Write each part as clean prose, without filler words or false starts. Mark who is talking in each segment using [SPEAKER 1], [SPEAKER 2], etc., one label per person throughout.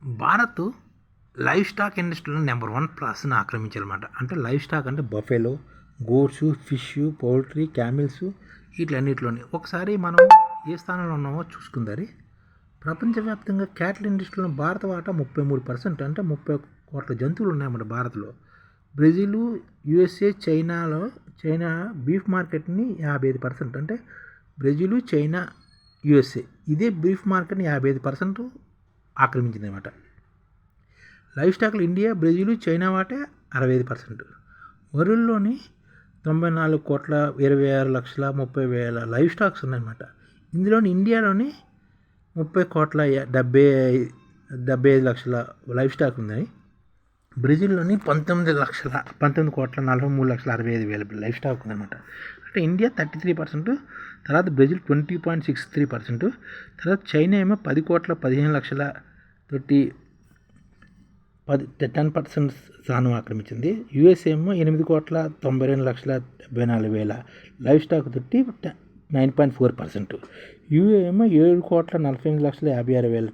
[SPEAKER 1] Bharat live stock ఇండస్ట్రీలో number 1 ప్లేస్‌ని ఆక్రమించారన్నమాట. అంటే లైవ్ స్టాక్ అంటే buffalo, goats, fish, poultry, camels వీటిలన్నిటిలోని. ఒకసారి మనం ఏ స్థానంలో ఉన్నామో చూసుకుందారి. ప్రపంచవ్యాప్తంగా క్యాటిల్ ఇండస్ట్రీలో భారత వాటా 33%, అంటే 30 కోట్ల జంతువులు ఉన్నాయన్నమాట భారత్లో. బ్రెజిల్, యూఎస్ఏ, చైనా బీఫ్ మార్కెట్ని 55%, అంటే బ్రెజిల్, చైనా, యూఎస్ఏ ఇదే బీఫ్ మార్కెట్ని 55% ఆక్రమించిందన్నమాట. లైవ్ స్టాక్లో ఇండియా, బ్రెజిల్, చైనా వాటా 65%. వరల్డ్లోని 94,26,30,000 లైవ్ స్టాక్స్ ఉన్నాయన్నమాట. ఇందులోని ఇండియాలోని 30,75,00,000 లైవ్ స్టాక్ ఉన్నాయి. బ్రెజిల్లోని 19,43,63,65,000 లైవ్ స్టాక్ ఉందన్నమాట. అంటే ఇండియా 33%, తర్వాత బ్రెజిల్ 20.63%, తర్వాత చైనా ఏమో 10,15,00,000 తోటి 10% స్థానం ఆక్రమించింది. యూఎస్ ఏమో 8,92,74,000 లైవ్ స్టాక్ తోటి 9.4%. యూఏ ఏమో 7,48,56,000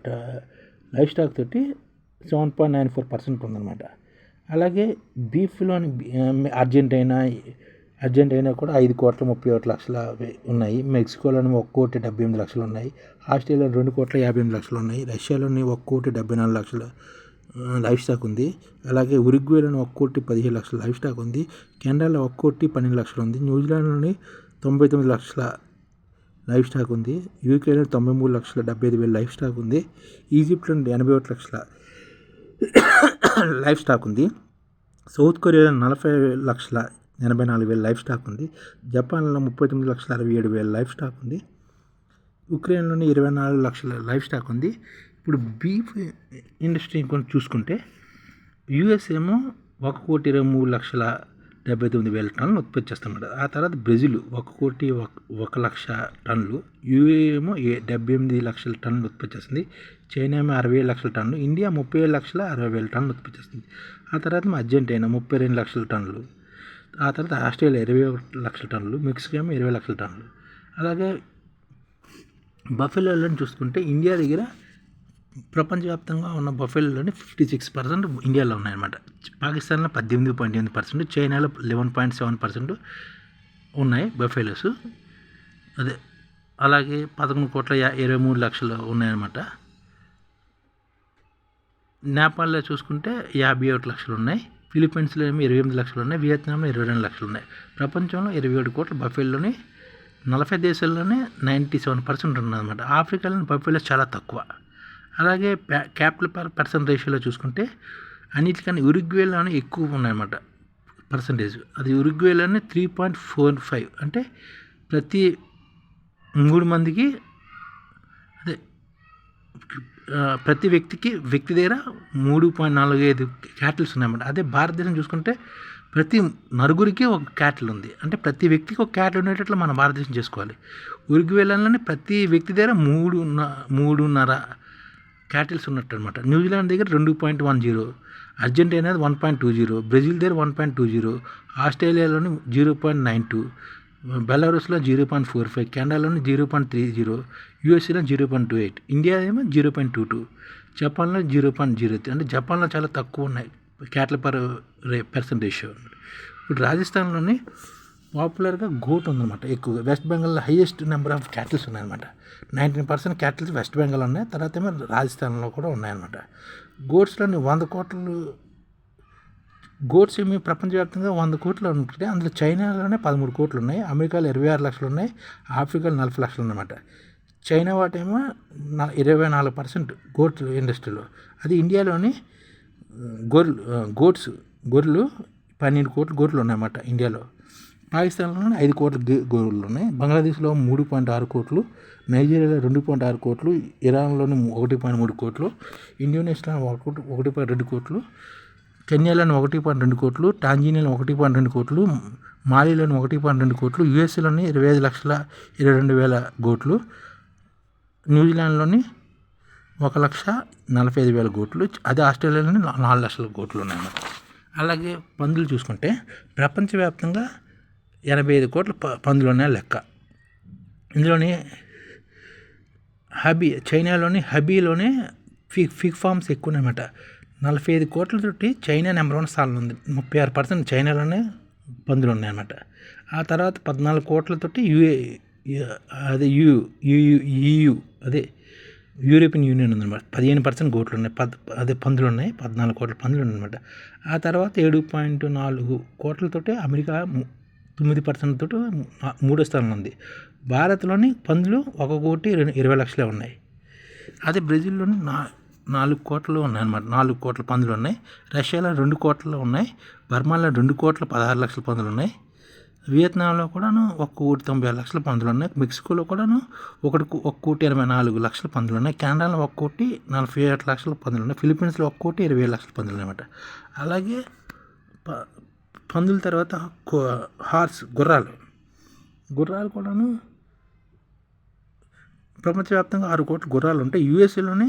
[SPEAKER 1] లైవ్ స్టాక్ తోటి 7.94% ఉందన్నమాట. అలాగే బీఫ్లోని అర్జెంటీనా కూడా 5,31,00,000 ఉన్నాయి. మెక్సికోలోని 1,78,00,000 ఉన్నాయి. ఆస్ట్రేలియాలో 2,58,00,000 ఉన్నాయి. రష్యాలోని 1,74,00,000 లైవ్ స్టాక్ ఉంది. అలాగే ఉరుగ్వేలోని 1,17,00,000 లైవ్ స్టాక్ ఉంది. కెనడాలో 1,12,00,000 ఉంది. న్యూజిలాండ్లోని 99,00,000 లైవ్ స్టాక్ ఉంది. యూకేలో 93,75,000 లైవ్ స్టాక్ ఉంది. ఈజిప్ట్లో 81,00,000 లైవ్ స్టాక్ ఉంది. సౌత్ కొరియాలో 40,84,000 లైవ్ స్టాక్ ఉంది. జపాన్లో 39,67,000 లైవ్ స్టాక్ ఉంది. ఉక్రెయిన్లోని 24,00,000 లైవ్ స్టాక్ ఉంది. ఇప్పుడు బీఫ్ ఇండస్ట్రీ కొంచెం చూసుకుంటే యూఎస్ ఏమో 1,23,79,000 టన్నులు ఉత్పత్తి చేస్తామన్నమాట. ఆ తర్వాత బ్రెజిల్ 1,01,00,000 టన్నులు, యూఏ ఏమో 78,00,000 టన్నులు ఉత్పత్తి చేస్తుంది. చైనా ఏమో 67,00,000 టన్నులు, ఇండియా 37,60,000 టన్నులు ఉత్పత్తి చేస్తుంది. ఆ తర్వాత అర్జెంటీనా 32,00,000 టన్నులు, ఆ తర్వాత ఆస్ట్రేలియా 21,00,000 టన్నులు, మెక్సికో ఏమో 20,00,000 టన్నులు. అలాగే బఫెలోలను చూసుకుంటే ఇండియా దగ్గర ప్రపంచవ్యాప్తంగా ఉన్న బఫెలోని 56% ఇండియాలో ఉన్నాయన్నమాట. పాకిస్తాన్లో 18.8%, చైనాలో 11.7% ఉన్నాయి బఫెలోస్. అలాగే 11,23,00,000 ఉన్నాయన్నమాట. నేపాల్లో చూసుకుంటే 51,00,000 ఉన్నాయి. ఫిలిప్పీన్స్లో ఏమో 28,00,000 ఉన్నాయి. వియత్నాంలో 22,00,000 ఉన్నాయి. ప్రపంచంలో 27 కోట్ల బఫెలోని 40 దేశాల్లోనే 97% ఉన్నదన్నమాట. ఆఫ్రికాలోని బఫెలో చాలా తక్కువ. అలాగే క్యాపిటల్ పర్సెంట్ రేషియోలో చూసుకుంటే అన్నిటికన్నా ఉరుగ్వేలోనే ఎక్కువ ఉన్నాయన్నమాట పర్సంటేజ్. అది ఉరుగ్వేలోనే 3.45, అంటే ప్రతి 3 మందికి ప్రతి వ్యక్తి దగ్గర 3.45 క్యాటిల్స్ ఉన్నాయన్నమాట. అదే భారతదేశం చూసుకుంటే ప్రతి నలుగురికి ఒక క్యాటిల్ ఉంది. అంటే ప్రతి వ్యక్తికి ఒక క్యాటిల్ ఉండేటట్లు మన భారతదేశం చేసుకోవాలి. ఉరుగ్వేలోనే ప్రతి వ్యక్తి దగ్గర 3.5 క్యాటిల్స్ ఉన్నట్టు అనమాట. న్యూజిలాండ్ దగ్గర 2.10, అర్జెంటీనా 1.20, బ్రెజిల్ దగ్గర 1.20, ఆస్ట్రేలియాలోని 0.92, బెలారస్లో 0.45, కెనడాలోని 0.30, యూఎస్ఏలో 0.28, ఇండియా ఏమో 0.22, జపాన్లో 0.03. అంటే జపాన్లో చాలా తక్కువ ఉన్నాయి క్యాటిల్ పర్సెంట్ రేషియో. ఇప్పుడు రాజస్థాన్లోని పాపులర్గా గోట్ ఉందన్నమాట ఎక్కువగా. వెస్ట్ బెంగాల్లో హైయెస్ట్ నెంబర్ ఆఫ్ క్యాటిల్స్ ఉన్నాయన్నమాట. 19% క్యాటిల్స్ వెస్ట్ బెంగాల్ ఉన్నాయి. తర్వాత ఏమో రాజస్థాన్లో కూడా ఉన్నాయన్నమాట. గోట్స్లోని 100 కోట్లు గోట్స్ ఏమి ప్రపంచవ్యాప్తంగా 100 కోట్లు ఉంటుంది. అందులో చైనాలోనే 13 కోట్లు ఉన్నాయి. అమెరికాలో 26 లక్షలు ఉన్నాయి. ఆఫ్రికాలో 40 లక్షలు ఉన్నమాట. చైనా వాటేమో 24% గోట్ ఇండస్ట్రీలో. అది ఇండియాలోని గొర్రెలు 12 కోట్ల గొర్రెలు ఉన్నాయన్నమాట ఇండియాలో. పాకిస్తాన్లోనే 5 కోట్ల గొర్రెలు ఉన్నాయి. బంగ్లాదేశ్లో 3.6 కోట్లు, నైజీరియాలో 2.6 కోట్లు, ఇరాన్లోని 1.3 కోట్లు, ఇండోనేషియాలో 1.2 కోట్లు, కెన్యాలోని 1.2 కోట్లు, టాంజానియాలో 1.2 కోట్లు, మాలిలోని 1.2 కోట్లు, యూఎస్ఏలోని 25,22,000 గోట్లు, న్యూజిలాండ్లోని 1,45,000 గోట్లు, అదే ఆస్ట్రేలియాలోని 4 లక్షల గోట్లు ఉన్నాయన్నమాట. అలాగే పందులు చూసుకుంటే ప్రపంచవ్యాప్తంగా 85 కోట్ల పందులు ఉన్నాయి లెక్క. ఇందులోని చైనాలోని హబీలోనే ఫిగ్ ఫార్మ్స్ ఎక్కువ ఉన్నాయన్నమాట. 45 కోట్లతోటి చైనా నెంబర్ 1 స్థానంలో ఉంది. 36% చైనాలోనే పందులు ఉన్నాయన్నమాట. ఆ తర్వాత 14 కోట్లతోటి అదే EU అదే యూరోపియన్ యూనియన్ ఉందన్నమాట. 15% గోట్లు ఉన్నాయి, అదే పందులు ఉన్నాయి, 14 కోట్ల పందులు ఉన్నాయన్నమాట. ఆ తర్వాత 7.4 కోట్లతోటి అమెరికా 9% తోటి 3వ స్థానంలో ఉంది. భారత్లోని పందులు 1,20,00,000 ఉన్నాయి. అదే బ్రెజిల్లోని 4 కోట్లు ఉన్నాయన్నమాట. 4 కోట్ల పందులు ఉన్నాయి. రష్యాలో 2 కోట్లు ఉన్నాయి. బర్మాలో 2,16,00,000 పందులు ఉన్నాయి. వియత్నాంలో కూడాను 1,96,00,000 పందులు ఉన్నాయి. మెక్సికోలో కూడాను 1,84,00,000 పందులు ఉన్నాయి. కెనడాలో 1,47,00,000 పందులు ఉన్నాయి. ఫిలిప్పీన్స్లో 1,27,00,000 పందులు ఉన్నాయన్నమాట. అలాగే పందుల తర్వాత గుర్రాలు కూడాను ప్రపంచవ్యాప్తంగా 6 కోట్ల గుర్రాలు ఉంటాయి. యూఎస్ఏలోనే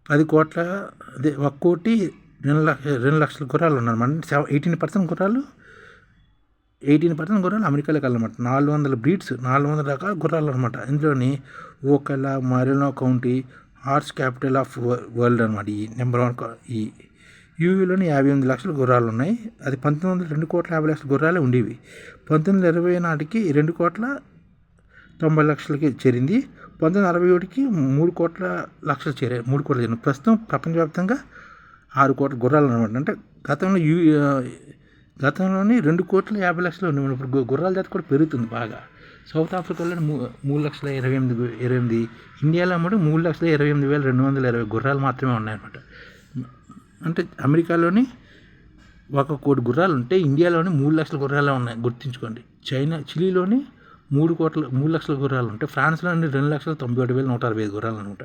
[SPEAKER 1] 10 కోట్ల అదే 1,02,00,000 గుర్రాలు ఉన్నాయన్నమాట. 18% గుర్రాలు అమెరికాలోకి వెళ్ళమాట. 400 బ్రీడ్స్, 400 రకాల గుర్రాలు అనమాట. ఇందులోని Ocala, Marion county horse capital of world అనమాట. ఈ నెంబర్ 1 ఈ యూవీలోని 58 లక్షల గుర్రాలు ఉన్నాయి. అది 1900 2,50,00,000 గుర్రాలే ఉండేవి. 1920 నాటికి 2,90,00,000కి చేరింది. 1961కి 3,00,00,000 చేరాయి. 3 కోట్ల చేరింది. ప్రస్తుతం ప్రపంచవ్యాప్తంగా 6 కోట్ల గుర్రాలు అనమాట. అంటే గతంలోని 2,50,00,000 ఉండేవి. ఇప్పుడు గుర్రాల జాతి కూడా పెరుగుతుంది బాగా. సౌత్ ఆఫ్రికాలో 3,28,000, ఇండియాలో అమ్మడు 3,28,220 గుర్రాలు మాత్రమే ఉన్నాయన్నమాట. అంటే అమెరికాలోని 1 కోటి గుర్రాలు ఉంటే ఇండియాలోని 3 లక్షల గుర్రాలు ఉన్నాయి, గుర్తుంచుకోండి. చిలీలోని 3 లక్షల గుర్రాలు ఉంటాయి. ఫ్రాన్స్లోని 2,91,165 గుర్రాలు అనమాట.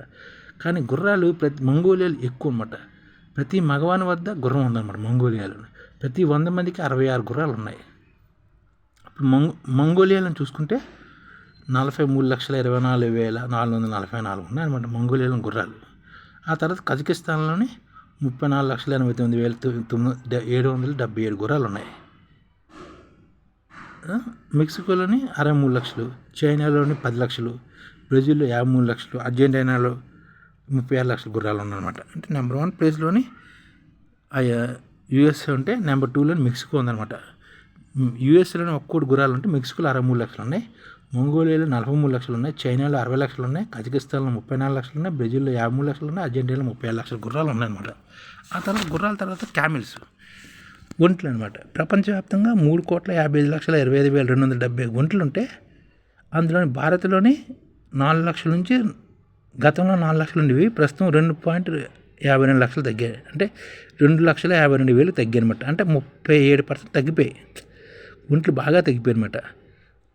[SPEAKER 1] కానీ గుర్రాలు మంగోలియాలు ఎక్కువ అనమాట. ప్రతి మగవాని వద్ద గుర్రం ఉందన్నమాట. మంగోలియాలో ప్రతి 100 మందికి 66 గుర్రాలు ఉన్నాయి. మంగోలియాలను చూసుకుంటే 43,24,444 ఉన్నాయి అనమాట మంగోలియాలో గుర్రాలు. ఆ తర్వాత కజకిస్తాన్లోని 34,89,777 గుర్రాలు ఉన్నాయి. మెక్సికోలోని 63 లక్షలు, చైనాలోని 10 లక్షలు, బ్రెజిల్లో 53 లక్షలు, అర్జెంటీనాలో 36 లక్షల గుర్రాలు ఉన్నాయన్నమాట. అంటే నెంబర్ 1 ప్లేస్లోని యూఎస్ఏ ఉంటే నెంబర్ 2లోని మెక్సికో ఉందన్నమాట. యూఎస్ఏలోని 1 కోటి గుర్రాలు ఉంటే మెక్సికోలో 63 లక్షలు ఉన్నాయి, మంగోలియాలో 43 లక్షలు ఉన్నాయి, చైనాలో 60 లక్షలు ఉన్నాయి, కజకిస్తాన్లో 34 లక్షలు ఉన్నాయి, బ్రెజిల్లో 53 లక్షలు ఉన్నాయి, అర్జెంటీనాలో 37 లక్షల గుర్రాలు ఉన్నాయన్నమాట. ఆ తర్వాత గుర్రాల తర్వాత క్యామిల్స్ ఒంట్లు అనమాట. ప్రపంచవ్యాప్తంగా 3,55,25,270 ఒంట్లు ఉంటే అందులోని భారత్లోని 4 లక్షల నుంచి గతంలో 4 లక్షలు ఉండేవి, ప్రస్తుతం 2.52 లక్షలు తగ్గాయి. అంటే 2,52,000 తగ్గాయి అనమాట. అంటే 37% తగ్గిపోయాయి. ఒంట్లు బాగా తగ్గిపోయాయి అనమాట.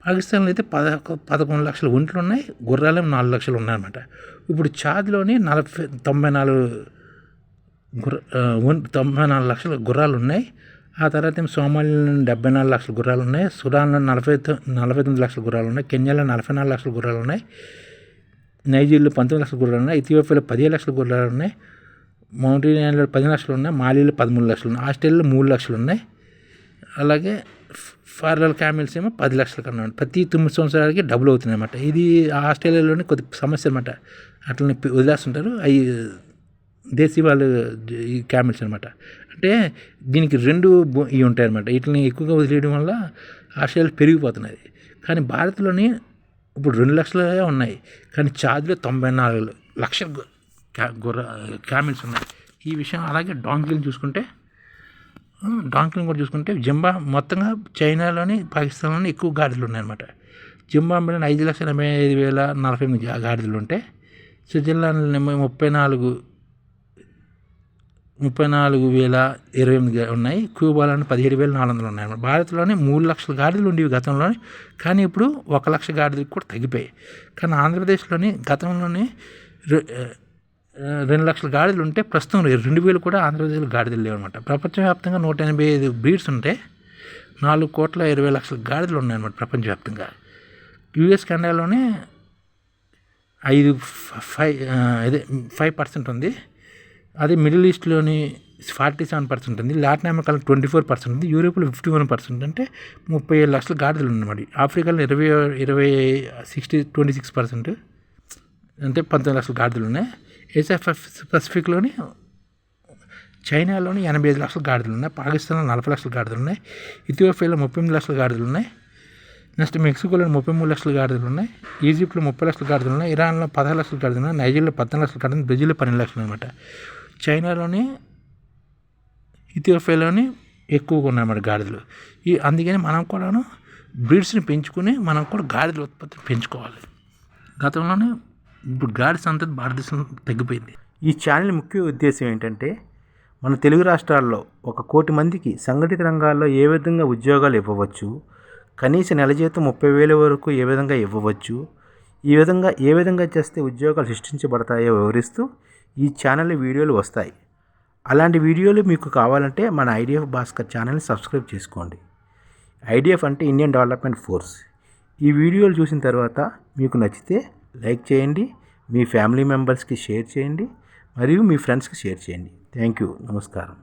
[SPEAKER 1] పాకిస్తాన్లో అయితే 11 లక్షల ఒంట్లు ఉన్నాయి, గుర్రాలు 4 లక్షలు ఉన్నాయన్నమాట. ఇప్పుడు చాద్లోని 94 లక్షల గుర్రాలు ఉన్నాయి. ఆ తర్వాత సోమాలియాలో 74 లక్షల గుర్రాలు ఉన్నాయి, సుడాన్లో 49 లక్షల గుర్రాలు ఉన్నాయి, కెన్యాలో 44 లక్షల గుర్రాలు ఉన్నాయి, నైజీరియాలో 19 లక్షల గుర్రాలు ఉన్నాయి, ఇథియోపియాలో 17 లక్షల గుర్రాలు ఉన్నాయి, మౌంటేనియాలో 10 లక్షలు ఉన్నాయి, మాలీలో 13 లక్షలు ఉన్నాయి, ఆస్ట్రేలియాలో 3 లక్షలు ఉన్నాయి. అలాగే ఫారల్ క్యామిల్స్ ఏమో 10 లక్షల కన్నా ఉన్నాయి. ప్రతి 9 సంవత్సరాలకి డబుల్ అవుతున్నాయి అన్నమాట. ఇది ఆస్ట్రేలియాలోని కొద్ది సమస్య అనమాట. అట్లనే వదిలేస్తుంటారు అవి దేశీ వాళ్ళు ఈ క్యామిల్స్ అనమాట. అంటే దీనికి 2 ఇవి ఉంటాయన్నమాట. వీటిని ఎక్కువగా వదిలేయడం వల్ల ఆస్ట్రేలియా పెరిగిపోతున్నది. కానీ భారత్లోని ఇప్పుడు 2 లక్షలే ఉన్నాయి, కానీ చాద్లో 94 లక్షల క్యామిల్స్ ఉన్నాయి. ఈ విషయం అలాగే డాంకీలను కూడా చూసుకుంటే జింబా మొత్తంగా చైనాలోని పాకిస్తాన్లోని ఎక్కువ గాడిదలు ఉన్నాయన్నమాట. జింబాబ్వేలో 5,85,048 గాడిదలు ఉంటాయి. స్విట్జర్లాండ్లో 34,028 ఉన్నాయి. క్యూబాలోని 17,400 ఉన్నాయన్నమాట. భారత్లోని 3 లక్షల గాడిదలు ఉండేవి గతంలోని, కానీ ఇప్పుడు 1 లక్ష గాడిదలకు కూడా తగ్గిపోయాయి. కానీ ఆంధ్రప్రదేశ్లోని గతంలోని 2 లక్షల గాడిదలు ఉంటే ప్రస్తుతం 2,000 కూడా ఆంధ్రప్రదేశ్లో గాడిదలు లేవన్నమాట. ప్రపంచవ్యాప్తంగా 185 బ్రీడ్స్ ఉంటే 4,20,00,000 గాడిదలు ఉన్నాయన్నమాట ప్రపంచవ్యాప్తంగా. యూఎస్ కెనడాలోనే 5% ఉంది. అదే మిడిల్ ఈస్ట్లోని 47% ఉంది, లాటిన్ అమెరికాలో 24% ఉంది, యూరోప్లో 51%, అంటే 37 లక్షల గాడిదలు ఉన్నమాట. ఆఫ్రికాలో 26% అంటే 19 లక్షల గాడిదలు ఉన్నాయి. ఏషియా పసిఫిక్లోని చైనాలోని 85 లక్షల గాడిదలు ఉన్నాయి. పాకిస్తాన్లో 40 లక్షల గాడిదలు ఉన్నాయి. ఇథియోపియాలో 38 లక్షల గాడిదలు ఉన్నాయి. నెక్స్ట్ మెక్సికోలో 33 లక్షల గాడిదలు ఉన్నాయి. ఈజిప్ట్లో 30 లక్షల గాడిదలు ఉన్నాయి. ఇరాన్లో 16 లక్షల గాడిదలు ఉన్నాయి. నైజీరియాలో 14 లక్షల గాడిదలు, బ్రెజిల్లో 12 లక్షలు అనమాట. చైనాలోని ఇథియోపియాలోని ఎక్కువగా ఉన్నాయన్నమాట గాడిదలు. అందుకని మనం కూడాను బ్రీడ్స్ని పెంచుకుని మనం కూడా గాడిదల ఉత్పత్తిని పెంచుకోవాలి. గతంలోనే ఇప్పుడు గాడిద సంతతి భారతదేశంలో తగ్గిపోయింది. ఈ ఛానల్ ముఖ్య ఉద్దేశం ఏంటంటే మన తెలుగు రాష్ట్రాల్లో 1 కోటి మందికి సంఘటిత రంగాల్లో ఏ విధంగా ఉద్యోగాలు ఇవ్వవచ్చు, కనీస నెల జీతం 30,000 వరకు ఏ విధంగా ఇవ్వవచ్చు, ఏ విధంగా చేస్తే ఉద్యోగాలు సృష్టించబడతాయో వివరిస్తూ ఈ ఛానల్లో వీడియోలు వస్తాయి. అలాంటి వీడియోలు మీకు కావాలంటే మన ఐడిఎఫ్ భాస్కర్ ఛానల్ని సబ్స్క్రైబ్ చేసుకోండి. ఐడిఎఫ్ అంటే ఇండియన్ డెవలప్మెంట్ ఫోర్స్. ఈ వీడియోలు చూసిన తర్వాత మీకు నచ్చితే లైక్ చేయండి, మీ ఫ్యామిలీ మెంబర్స్కి షేర్ చేయండి, మరియు మీ ఫ్రెండ్స్కి షేర్ చేయండి. Thank you. నమస్కారం.